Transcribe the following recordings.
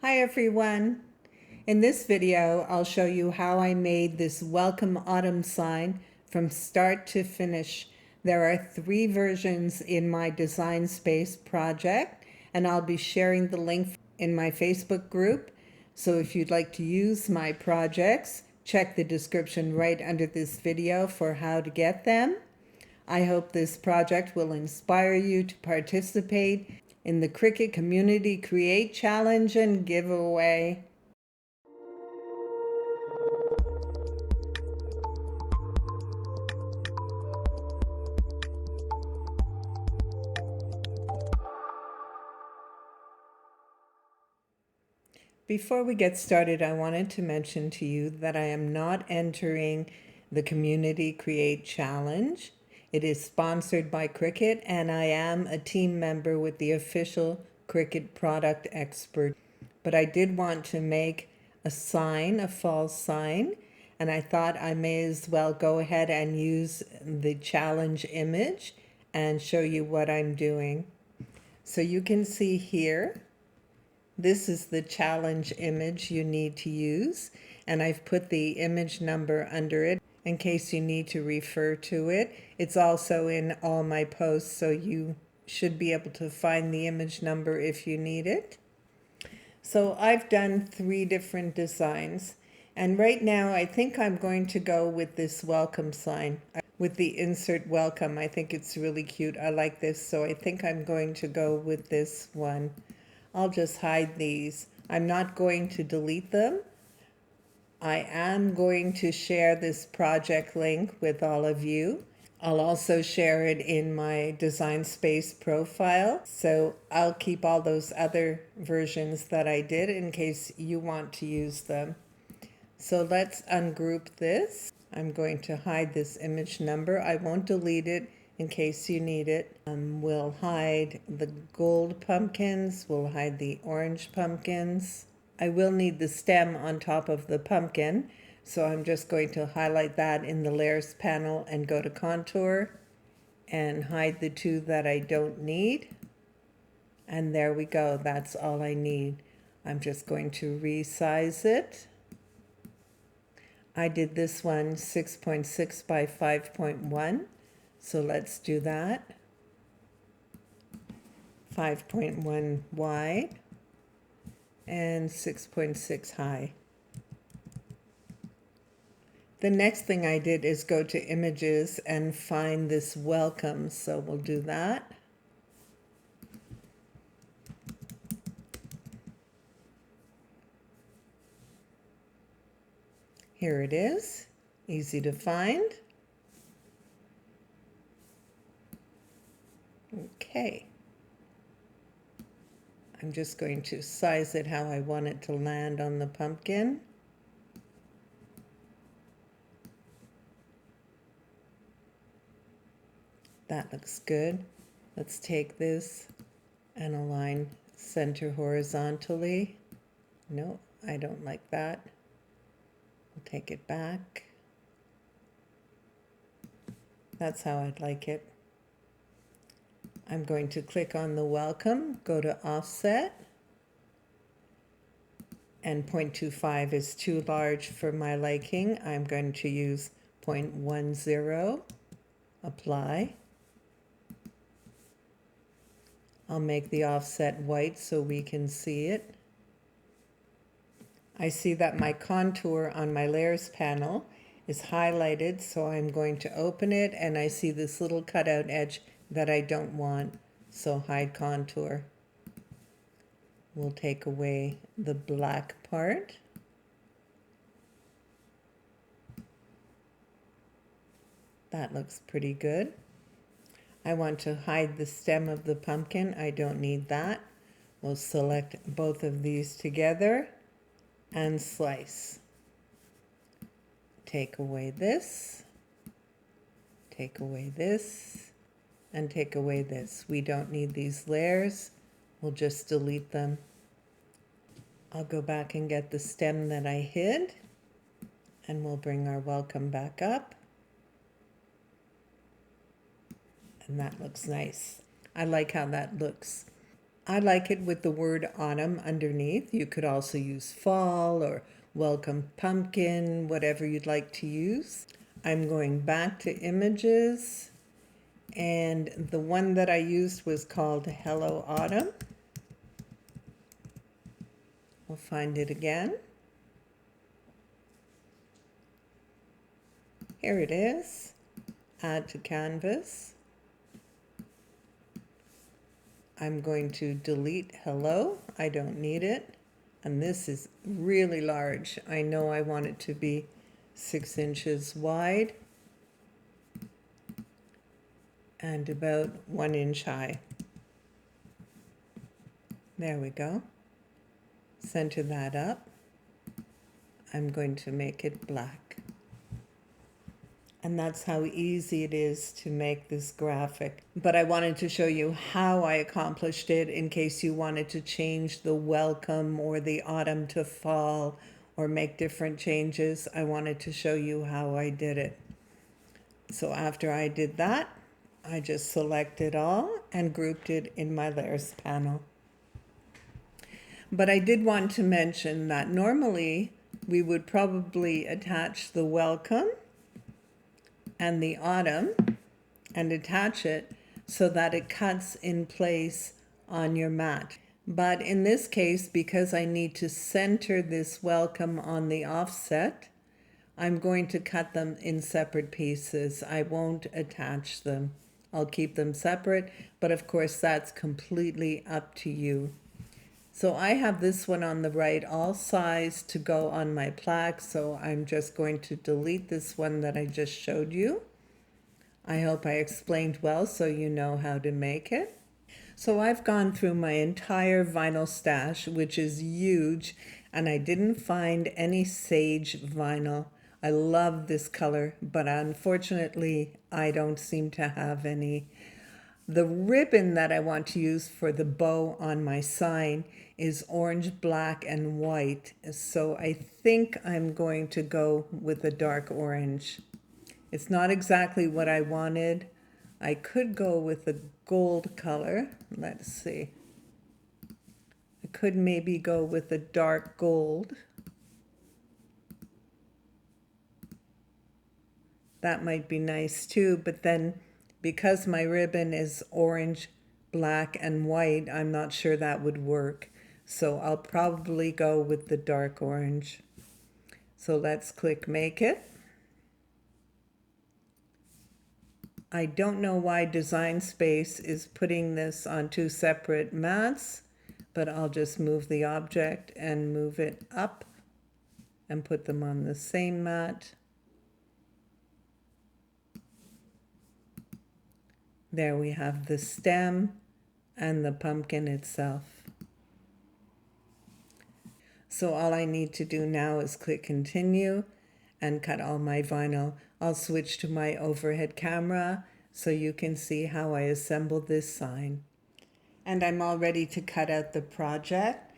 Hi everyone. In this video, I'll show you how I made this welcome autumn sign from start to finish. There are 3 versions in my Design Space project, and I'll be sharing the link in my Facebook group. So if you'd like to use my projects, check the description right under this video for how to get them. I hope this project will inspire you to participate in the CRICUT Community Create Challenge and Giveaway. Before we get started, I wanted to mention to you that I am not entering the Community Create Challenge. It is sponsored by CRICUT, and I am a team member with the official CRICUT product expert. But I did want to make a sign, a fall sign, and I thought I may as well go ahead and use the challenge image and show you what I'm doing. So you can see here, this is the challenge image you need to use, and I've put the image number under it in case you need to refer to it. It's also in all my posts, so you should be able to find the image number if you need it. So I've done 3 different designs, and right now I think I'm going to go with this welcome sign with the insert welcome. I think it's really cute. I like this, so I think I'm going to go with this one. I'll just hide these. I'm not going to delete them. I am going to share this project link with all of you. I'll also share it in my Design Space profile. So I'll keep all those other versions that I did in case you want to use them. So let's ungroup this. I'm going to hide this image number. I won't delete it in case you need it. We'll hide the gold pumpkins. We'll hide the orange pumpkins. I will need the stem on top of the pumpkin, so I'm just going to highlight that in the layers panel and go to contour and hide the 2 that I don't need. And there we go. That's all I need. I'm just going to resize it. I did this one 6.6 by 5.1. So let's do that. 5.1 wide and 6.6 high. The next thing I did is go to images and find this welcome. So we'll do that. Here it is, easy to find. Okay. I'm just going to size it how I want it to land on the pumpkin. That looks good. Let's take this and align center horizontally. No, I don't like that. We'll take it back. That's how I'd like it. I'm going to click on the welcome, go to offset, and 0.25 is too large for my liking. I'm going to use 0.10, apply. I'll make the offset white so we can see it. I see that my contour on my layers panel is highlighted, so I'm going to open it, and I see this little cutout edge that I don't want, so hide contour. We'll take away the black part. That looks pretty good. I want to hide the stem of the pumpkin. I don't need that. We'll select both of these together and slice. Take away this, take away this, and take away this. We don't need these layers. We'll just delete them. I'll go back and get the stem that I hid, and we'll bring our welcome back up. And that looks nice. I like how that looks. I like it with the word autumn underneath. You could also use fall or welcome pumpkin, whatever you'd like to use. I'm going back to images, and the one that I used was called Hello Autumn. We'll find it again. Here it is. Add to canvas. I'm going to delete hello. I don't need it. And this is really large. I know I want it to be 6 inches wide and about 1 inch high. There we go. Center that up. I'm going to make it black. And that's how easy it is to make this graphic. But I wanted to show you how I accomplished it in case you wanted to change the welcome or the autumn to fall or make different changes. I wanted to show you how I did it. So after I did that, I just selected all and grouped it in my layers panel. But I did want to mention that normally we would probably attach the welcome and the autumn and attach it so that it cuts in place on your mat. But in this case, because I need to center this welcome on the offset, I'm going to cut them in separate pieces. I won't attach them. I'll keep them separate, but of course that's completely up to you. So I have this one on the right, all sized to go on my plaque, so I'm just going to delete this one that I just showed you. I hope I explained well so you know how to make it. So I've gone through my entire vinyl stash, which is huge, and I didn't find any sage vinyl. I love this color, but unfortunately I don't seem to have any. The ribbon that I want to use for the bow on my sign is orange, black, and white. So I think I'm going to go with a dark orange. It's not exactly what I wanted. I could go with a gold color. Let's see. I could maybe go with a dark gold. That might be nice too, but then because my ribbon is orange, black, and white, I'm not sure that would work. So I'll probably go with the dark orange. So let's click Make It. I don't know why Design Space is putting this on 2 separate mats, but I'll just move the object and move it up and put them on the same mat. There we have the stem and the pumpkin itself. So all I need to do now is click Continue and cut all my vinyl. I'll switch to my overhead camera so you can see how I assembled this sign. And I'm all ready to cut out the project.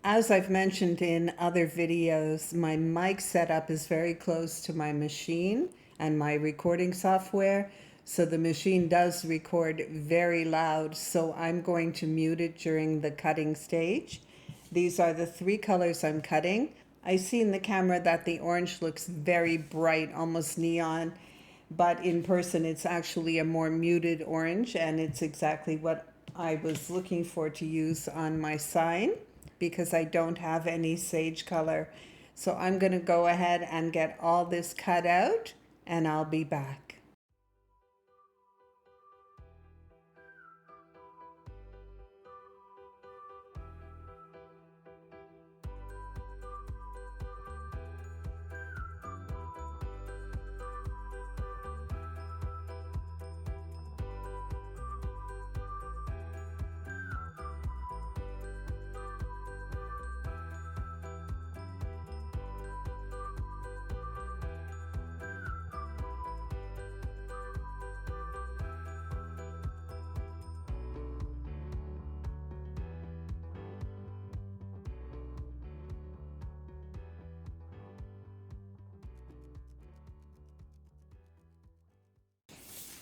As I've mentioned in other videos, my mic setup is very close to my machine and my recording software. So the machine does record very loud, so I'm going to mute it during the cutting stage. These are the 3 colors I'm cutting. I see in the camera that the orange looks very bright, almost neon, but in person it's actually a more muted orange, and it's exactly what I was looking for to use on my sign because I don't have any sage color. So I'm going to go ahead and get all this cut out, and I'll be back.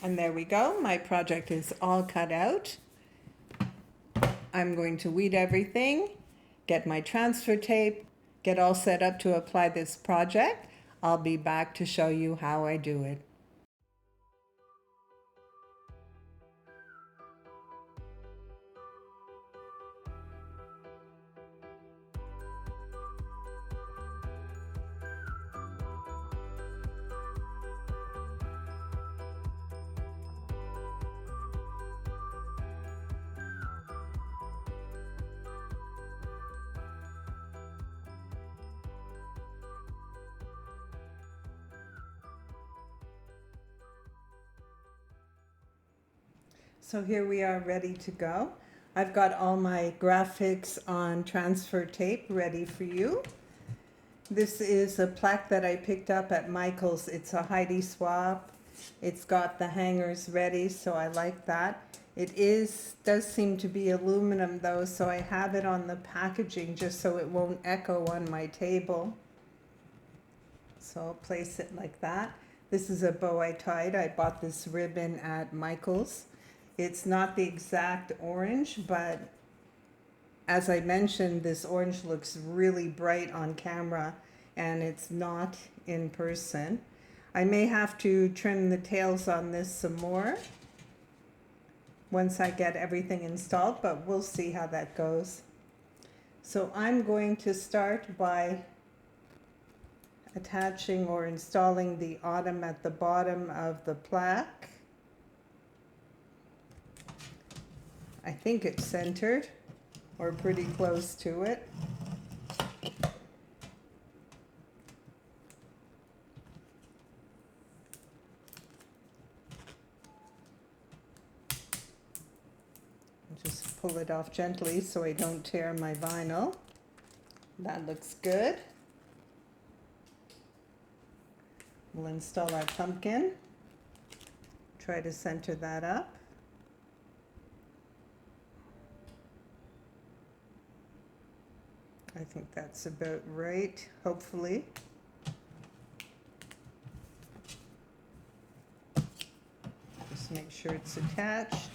And there we go. My project is all cut out. I'm going to weed everything, get my transfer tape, get all set up to apply this project. I'll be back to show you how I do it. So here we are ready to go. I've got all my graphics on transfer tape ready for you. This is a plaque that I picked up at Michael's. It's a Heidi swap. It's got the hangers ready, so I like that. It does seem to be aluminum though, so I have it on the packaging just so it won't echo on my table. So I'll place it like that. This is a bow I tied. I bought this ribbon at Michael's. It's not the exact orange, but as I mentioned, this orange looks really bright on camera and it's not in person. I may have to trim the tails on this some more once I get everything installed, but we'll see how that goes. So I'm going to start by attaching or installing the autumn at the bottom of the plaque. I think it's centered or pretty close to it. Just pull it off gently so I don't tear my vinyl. That looks good. We'll install our pumpkin. Try to center that up. I think that's about right, hopefully. Just make sure it's attached.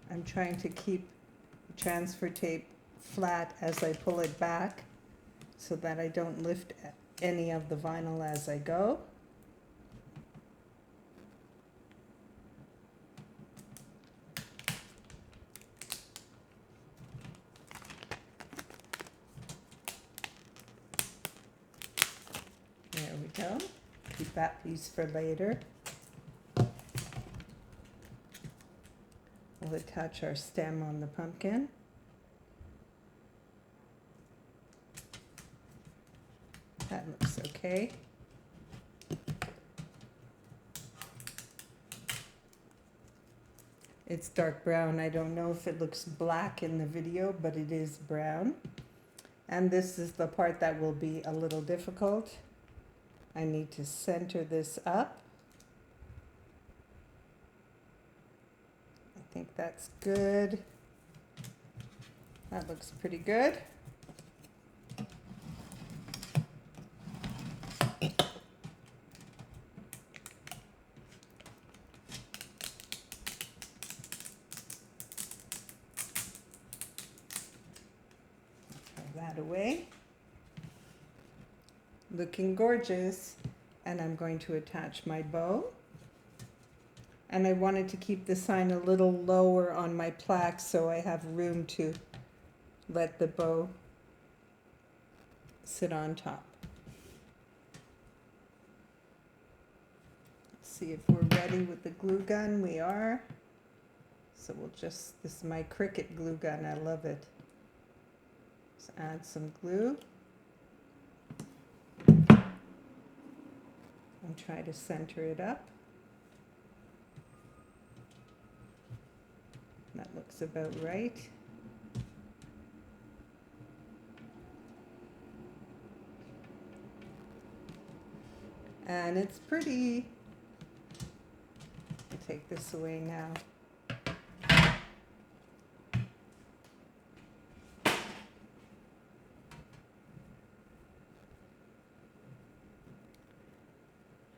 I'm trying to keep the transfer tape flat as I pull it back so that I don't lift any of the vinyl as I go. There we go. Keep that piece for later. We'll attach our stem on the pumpkin. That looks okay. It's dark brown. I don't know if it looks black in the video, but it is brown. And this is the part that will be a little difficult. I need to center this up. I think that's good. That looks pretty good. That away. Looking gorgeous. And I'm going to attach my bow. And I wanted to keep the sign a little lower on my plaque so I have room to let the bow sit on top. Let's see if we're ready with the glue gun. We are. So we'll just, this is my CRICUT glue gun. I love it. Let's add some glue and try to center it up. That looks about right. And it's pretty. I'll take this away now.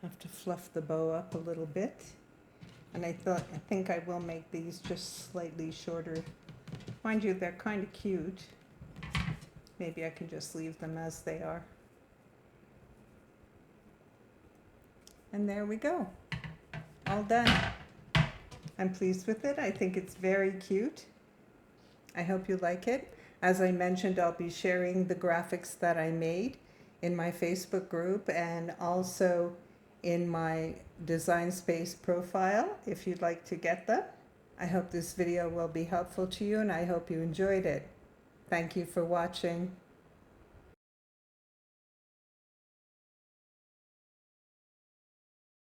Have to fluff the bow up a little bit. And I think I will make these just slightly shorter. Mind you, they're kind of cute. Maybe I can just leave them as they are. And there we go. All done. I'm pleased with it. I think it's very cute. I hope you like it. As I mentioned, I'll be sharing the graphics that I made in my Facebook group and also in my Design Space profile if you'd like to get them. I hope this video will be helpful to you and I hope you enjoyed it. Thank you for watching.